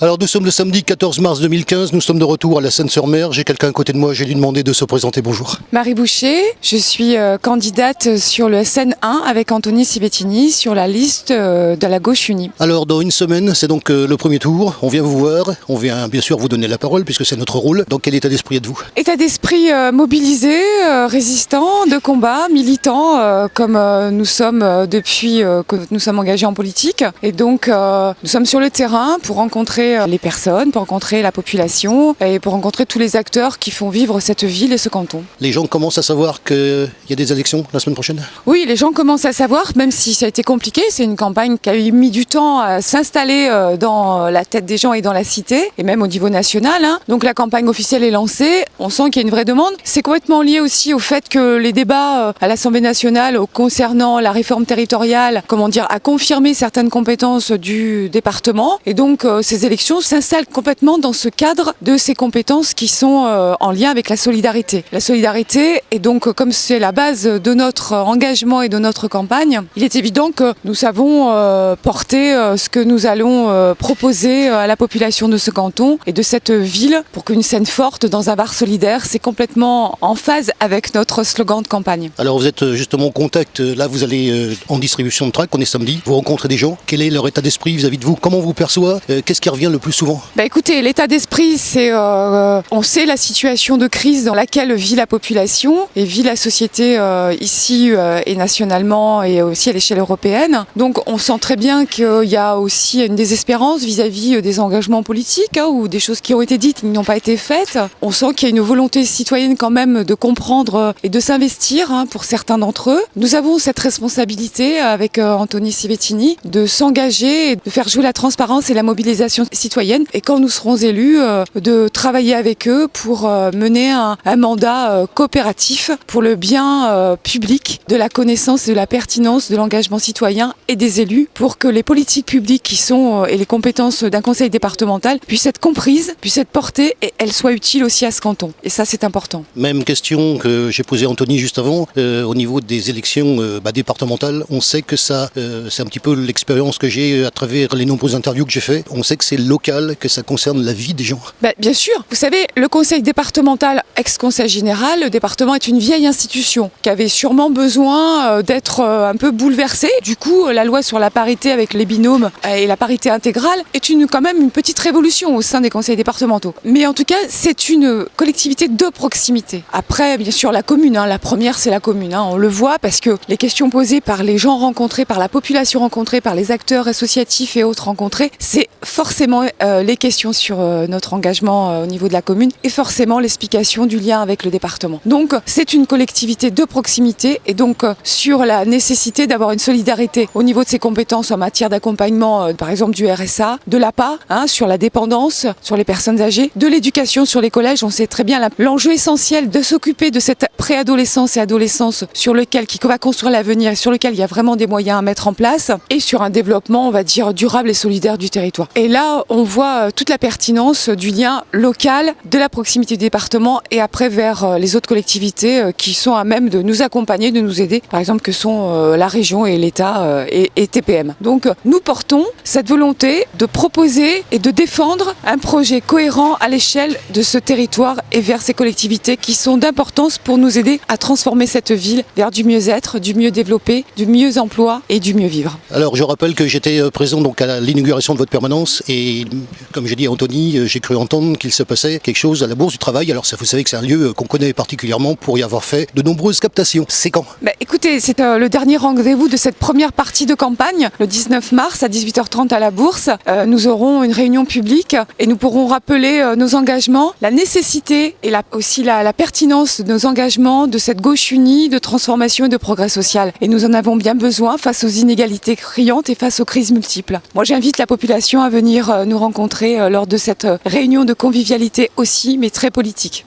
Alors nous sommes le samedi 14 mars 2015, nous sommes de retour à la Seine-sur-Mer. J'ai quelqu'un à côté de moi, j'ai lui demandé de se présenter. Bonjour. Marie Boucher, je suis candidate sur le SN 1 avec Anthony Civettini sur la liste de la gauche unie. Alors dans une semaine, c'est donc le premier tour. On vient vous voir, on vient bien sûr vous donner la parole puisque c'est notre rôle. Dans quel état d'esprit êtes-vous? État d'esprit mobilisé, résistant, de combat, militant, comme nous sommes depuis que nous sommes engagés en politique. Et donc nous sommes sur le terrain pour rencontrer les personnes, pour rencontrer la population et pour rencontrer tous les acteurs qui font vivre cette ville et ce canton. Les gens commencent à savoir qu'il y a des élections la semaine prochaine? Oui, les gens commencent à savoir, même si ça a été compliqué. C'est une campagne qui a mis du temps à s'installer dans la tête des gens et dans la cité, et même au niveau national. Donc la campagne officielle est lancée, on sent qu'il y a une vraie demande. C'est complètement lié aussi au fait que les débats à l'Assemblée nationale concernant la réforme territoriale, a confirmé certaines compétences du département. Et donc ces élections s'installent complètement dans ce cadre de ces compétences qui sont en lien avec la solidarité. La solidarité, et donc comme c'est la base de notre engagement et de notre campagne, il est évident que nous savons porter ce que nous allons proposer à la population de ce canton et de cette ville pour qu'une Seine forte dans un Var solidaire, c'est complètement en phase avec notre slogan de campagne. Alors vous êtes justement en contact, là vous allez en distribution de tracts, on est samedi, vous rencontrez des gens, quel est leur état d'esprit vis-à-vis de vous, comment on vous perçoit, qu'est-ce qui revient le plus souvent? Écoutez, l'état d'esprit, c'est on sait la situation de crise dans laquelle vit la population et vit la société ici et nationalement et aussi à l'échelle européenne. Donc on sent très bien qu'il y a aussi une désespérance vis-à-vis des engagements politiques ou des choses qui ont été dites et qui n'ont pas été faites. On sent qu'il y a une volonté citoyenne quand même de comprendre et de s'investir pour certains d'entre eux. Nous avons cette responsabilité avec Anthony Civettini de s'engager et de faire jouer la transparence et la mobilisation citoyenne. Et quand nous serons élus, de travailler avec eux pour mener un mandat coopératif pour le bien public, de la connaissance et de la pertinence de l'engagement citoyen et des élus, pour que les politiques publiques qui sont et les compétences d'un conseil départemental puissent être comprises, puissent être portées et elles soient utiles aussi à ce canton. Et ça, c'est important. Même question que j'ai posée à Anthony juste avant, au niveau des élections départementales, on sait que ça, c'est un petit peu l'expérience que j'ai à travers les nombreuses interviews que j'ai fait, on sait que c'est local, que ça concerne la vie des gens. Bien sûr, vous savez, le conseil départemental, ex-conseil général, le département est une vieille institution qui avait sûrement besoin d'être un peu bouleversée. Du coup, la loi sur la parité avec les binômes et la parité intégrale est quand même une petite révolution au sein des conseils départementaux. Mais en tout cas, c'est une collectivité de proximité. Après, bien sûr, la commune, la première, c'est la commune. On le voit parce que les questions posées par les gens rencontrés, par la population rencontrée, par les acteurs associatifs et autres rencontrés, c'est forcément les questions sur notre engagement au niveau de la commune et forcément l'explication du lien avec le département. Donc, c'est une collectivité de proximité et donc sur la nécessité d'avoir une solidarité au niveau de ses compétences en matière d'accompagnement, par exemple du RSA, de l'APA, sur la dépendance, sur les personnes âgées, de l'éducation sur les collèges. On sait très bien l'enjeu essentiel de s'occuper de cette préadolescence et adolescence qui va construire l'avenir et sur lequel il y a vraiment des moyens à mettre en place et sur un développement, on va dire, durable et solidaire du territoire. Et là, on voit toute la pertinence du lien local, de la proximité du département et après vers les autres collectivités qui sont à même de nous accompagner, de nous aider, par exemple que sont la région et l'État et TPM. Donc nous portons cette volonté de proposer et de défendre un projet cohérent à l'échelle de ce territoire et vers ces collectivités qui sont d'importance pour nous aider à transformer cette ville vers du mieux-être, du mieux développé, du mieux emploi et du mieux vivre. Alors je rappelle que j'étais présent donc à l'inauguration de votre permanence et comme j'ai dit à Anthony, j'ai cru entendre qu'il se passait quelque chose à la Bourse du Travail. Alors ça, vous savez que c'est un lieu qu'on connaît particulièrement pour y avoir fait de nombreuses captations. C'est quand? Écoutez, c'est le dernier rendez-vous de cette première partie de campagne, le 19 mars à 18h30 à la Bourse. Nous aurons une réunion publique et nous pourrons rappeler nos engagements, la nécessité et aussi la pertinence de nos engagements de cette gauche unie de transformation et de progrès social. Et nous en avons bien besoin face aux inégalités criantes et face aux crises multiples. Moi, j'invite la population à venir nous rencontrer lors de cette réunion de convivialité aussi, mais très politique.